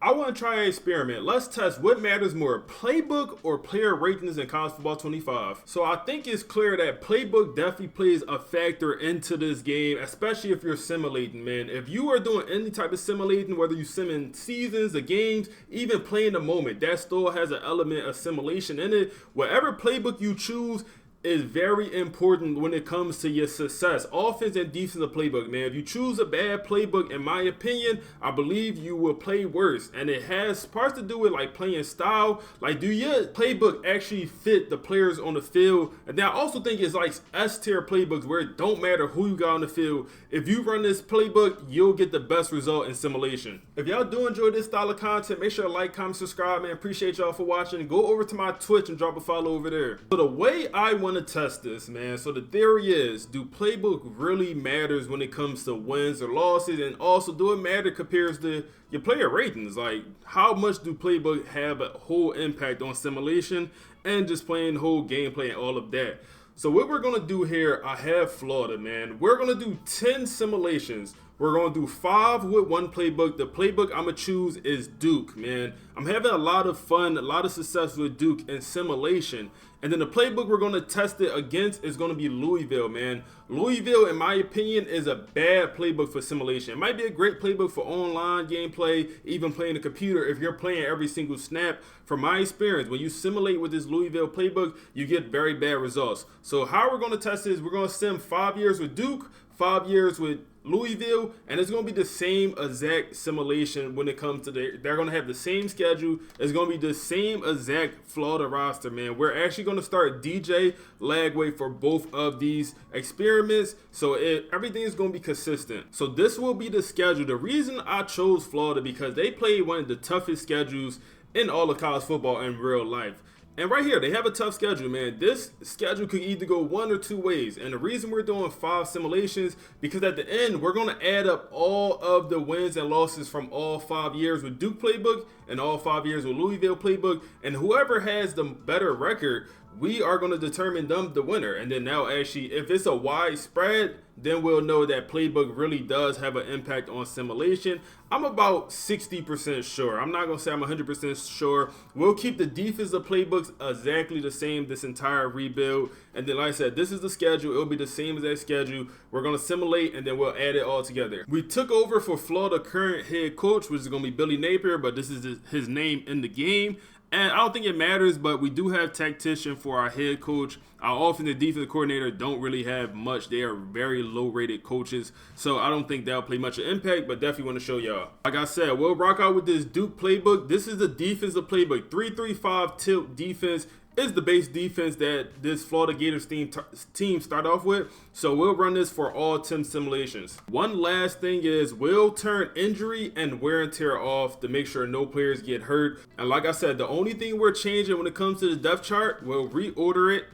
I want to try an experiment. Let's test what matters more, playbook or player ratings in college football 25. So I think it's clear that playbook definitely plays a factor into this game, especially if you're simulating, man. If you are doing any type of simulating, whether you simming seasons or games, even playing the moment, that still has an element of simulation in it. Whatever playbook you choose is very important when it comes to your success. Offense and defensive playbook, man. If you choose a bad playbook, in my opinion, I believe you will play worse. And it has parts to do with like playing style. Like, do your playbook actually fit the players on the field? And then I also think it's like S-tier playbooks where it don't matter who you got on the field. If you run this playbook, you'll get the best result in simulation. If y'all do enjoy this style of content, make sure to like, comment, subscribe, man. Appreciate y'all for watching. Go over to my Twitch and drop a follow over there. So the way I want to test this, man. So the theory is, do playbook really matters when it comes to wins or losses, and also do it matter compares to your player ratings? Like, how much do playbook have a whole impact on simulation and just playing whole gameplay and all of that? So what we're gonna do here, I have Florida, man. We're gonna do 10 simulations. We're going to do 5 with one playbook. The playbook I'm going to choose is Duke, man. I'm having a lot of fun, a lot of success with Duke in simulation. And then the playbook we're going to test it against is going to be Louisville, man. Louisville, in my opinion, is a bad playbook for simulation. It might be a great playbook for online gameplay, even playing the computer if you're playing every single snap. From my experience, when you simulate with this Louisville playbook, you get very bad results. So how we're going to test this, we're going to sim 5 years with Duke, 5 years with Louisville, and it's going to be the same exact simulation when it comes to they're going to have the same schedule. It's going to be the same exact Florida roster, man. We're actually going to start DJ Lagway for both of these experiments, so everything is going to be consistent. So this will be the schedule. The reason I chose Florida because they play one of the toughest schedules in all of college football in real life. And right here, they have a tough schedule, man. This schedule could either go one or two ways. And the reason we're doing 5 simulations, because at the end, we're going to add up all of the wins and losses from all 5 years with Duke playbook and all 5 years with Louisville playbook. And whoever has the better record, we are going to determine them the winner. And then now actually, if it's a wide spread, then we'll know that playbook really does have an impact on simulation. I'm about 60% sure. I'm not going to say I'm 100% sure. We'll keep the defensive playbooks exactly the same this entire rebuild. And then like I said, this is the schedule. It'll be the same as that schedule. We're going to simulate and then we'll add it all together. We took over for Florida current head coach, which is going to be Billy Napier, but this is his name in the game. And I don't think it matters, but we do have tactician for our head coach. Our offensive defensive coordinator don't really have much. They are very low-rated coaches, so I don't think that'll play much of impact, but definitely want to show y'all. Like I said, we'll rock out with this Duke playbook. This is the defensive playbook. 3-3-5 tilt defense is the base defense that this Florida Gators team start off with. So we'll run this for all 10 simulations. One last thing is we'll turn injury and wear and tear off to make sure no players get hurt. And like I said, the only thing we're changing when it comes to the depth chart, we'll reorder it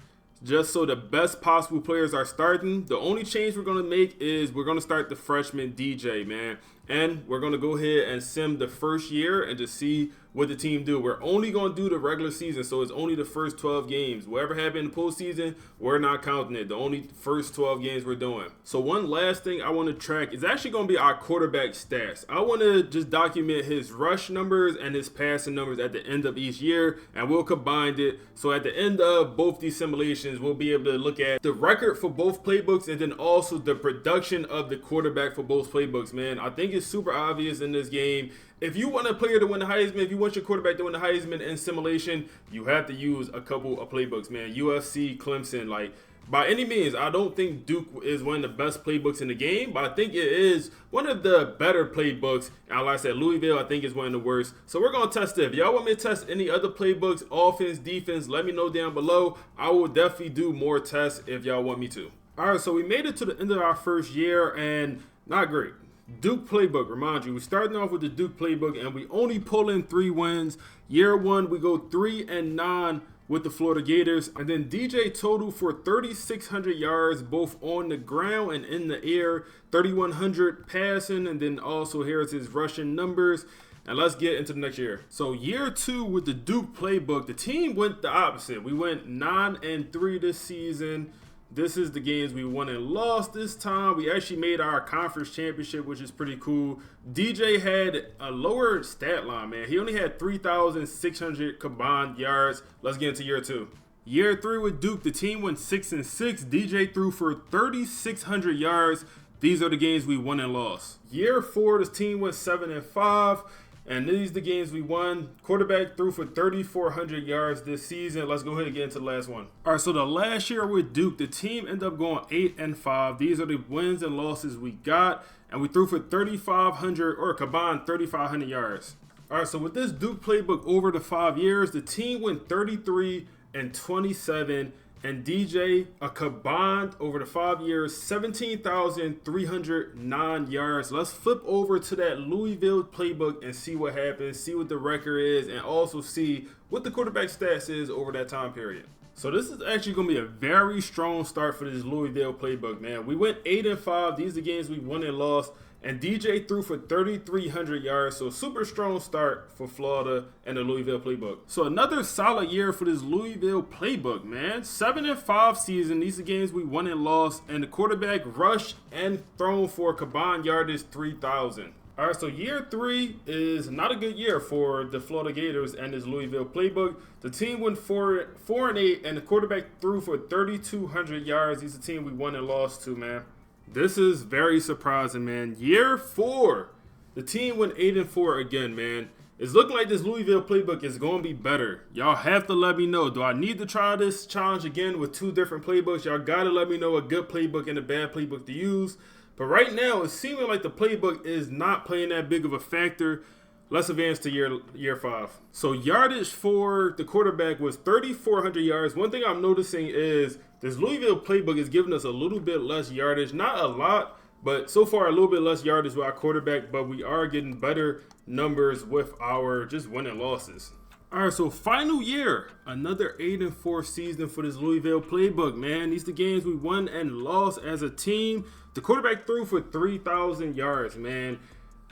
just so the best possible players are starting. The only change we're going to make is we're going to start the freshman DJ, man. And we're going to go ahead and sim the first year and just see what the team do. We're only going to do the regular season, so it's only the first 12 games. Whatever happened in the postseason, we're not counting it. The only first 12 games we're doing. So one last thing I want to track is actually going to be our quarterback stats. I want to just document his rush numbers and his passing numbers at the end of each year, and we'll combine it. So at the end of both these simulations, we'll be able to look at the record for both playbooks and then also the production of the quarterback for both playbooks, man. I think it's super obvious in this game. If you want a player to win the Heisman, if you want your quarterback to win the Heisman in simulation, you have to use a couple of playbooks, man. UFC, Clemson, like, by any means, I don't think Duke is one of the best playbooks in the game, but I think it is one of the better playbooks. And like I said, Louisville, I think, is one of the worst. So we're going to test it. If y'all want me to test any other playbooks, offense, defense, let me know down below. I will definitely do more tests if y'all want me to. All right, so we made it to the end of our first year, and not great. Duke playbook, remind you, we're starting off with the Duke playbook and we only pull in 3 wins. Year 1, we go 3-9 with the Florida Gators. And then DJ total for 3,600 yards, both on the ground and in the air, 3,100 passing, and then also here's his rushing numbers. And let's get into the next year. So year 2 with the Duke playbook, the team went the opposite. We went 9-3 this season. This is the games we won and lost this time. We actually made our conference championship, which is pretty cool. DJ had a lower stat line, man. He only had 3,600 combined yards. Let's get into year 2. Year 3 with Duke, the team went 6-6. DJ threw for 3,600 yards. These are the games we won and lost. Year 4, this team went 7-5. And these are the games we won. Quarterback threw for 3,400 yards this season. Let's go ahead and get into the last one. All right, so the last year with Duke, the team ended up going 8-5. These are the wins and losses we got. And we threw for 3,500 or combined 3,500 yards. All right, so with this Duke playbook over the 5 years, the team went 33-27. And DJ, a combined over the 5 years, 17,309 yards. Let's flip over to that Louisville playbook and see what happens, see what the record is, and also see what the quarterback stats is over that time period. So this is actually going to be a very strong start for this Louisville playbook, man. We went 8-5. These are the games we won and lost. And DJ threw for 3,300 yards, so super strong start for Florida and the Louisville playbook. So another solid year for this Louisville playbook, man. 7-5 season. These are games we won and lost, and the quarterback rushed and thrown for combined yardage 3,000. All right, so year 3 is not a good year for the Florida Gators and this Louisville playbook. The team went 4-8, and the quarterback threw for 3,200 yards. These are the team we won and lost to, man. This is very surprising, man. Year 4, the team went 8-4 again, man. It's looking like this Louisville playbook is going to be better. Y'all have to let me know. Do I need to try this challenge again with 2 different playbooks? Y'all got to let me know a good playbook and a bad playbook to use. But right now, it's seeming like the playbook is not playing that big of a factor. Let's advance to year 5. So yardage for the quarterback was 3,400 yards. One thing I'm noticing is this Louisville playbook is giving us a little bit less yardage. Not a lot, but so far a little bit less yardage with our quarterback. But we are getting better numbers with our just win and losses. All right, so final year. Another 8-4 season for this Louisville playbook, man. These are the games we won and lost as a team. The quarterback threw for 3,000 yards, man.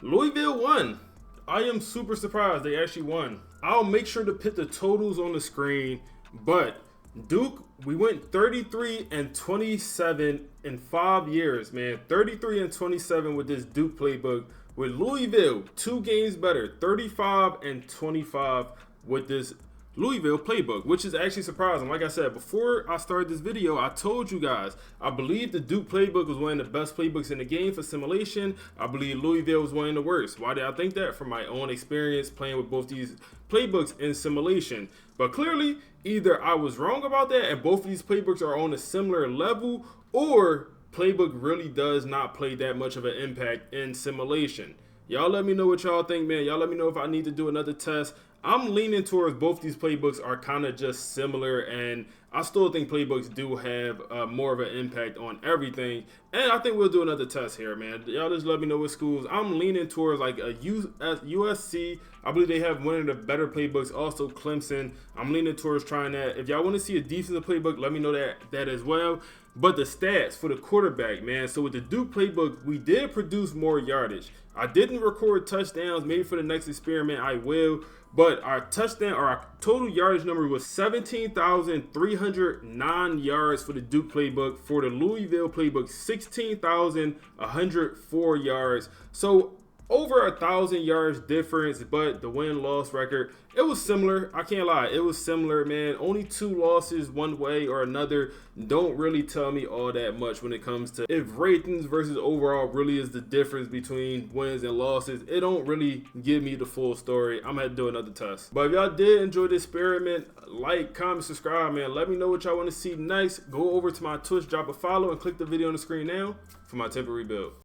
Louisville won. I am super surprised they actually won. I'll make sure to put the totals on the screen, but Duke, we went 33-27 in 5 years, man. 33-27 with this Duke playbook. With Louisville, 2 games better, 35-25 with this Louisville playbook, which is actually surprising. Like I said, before I started this video, I told you guys, I believe the Duke playbook was one of the best playbooks in the game for simulation. I believe Louisville was one of the worst. Why did I think that? From my own experience playing with both these playbooks in simulation. But clearly, either I was wrong about that and both of these playbooks are on a similar level, or playbook really does not play that much of an impact in simulation. Y'all let me know what y'all think, man. Y'all let me know if I need to do another test. I'm leaning towards both these playbooks are kind of just similar, and I still think playbooks do have more of an impact on everything. And I think we'll do another test here, man. Y'all just let me know what schools. I'm leaning towards like a USC. I believe they have one of the better playbooks. Also Clemson. I'm leaning towards trying that. If y'all want to see a defensive playbook, let me know that as well. But the stats for the quarterback, man. So with the Duke playbook, we did produce more yardage. I didn't record touchdowns. Maybe for the next experiment I will. But our touchdown or our total yardage number was 17,309 yards for the Duke playbook. For the Louisville playbook, 16,104 yards. So over 1,000 yards difference, but the win-loss record, it was similar. I can't lie, it was similar, man. Only 2 losses one way or another don't really tell me all that much when it comes to if ratings versus overall really is the difference between wins and losses. It don't really give me the full story. I'm gonna have to do another test. But if y'all did enjoy this experiment, like, comment, subscribe, man. Let me know what y'all want to see next. Go over to my Twitch, drop a follow, and click the video on the screen now for my temporary build.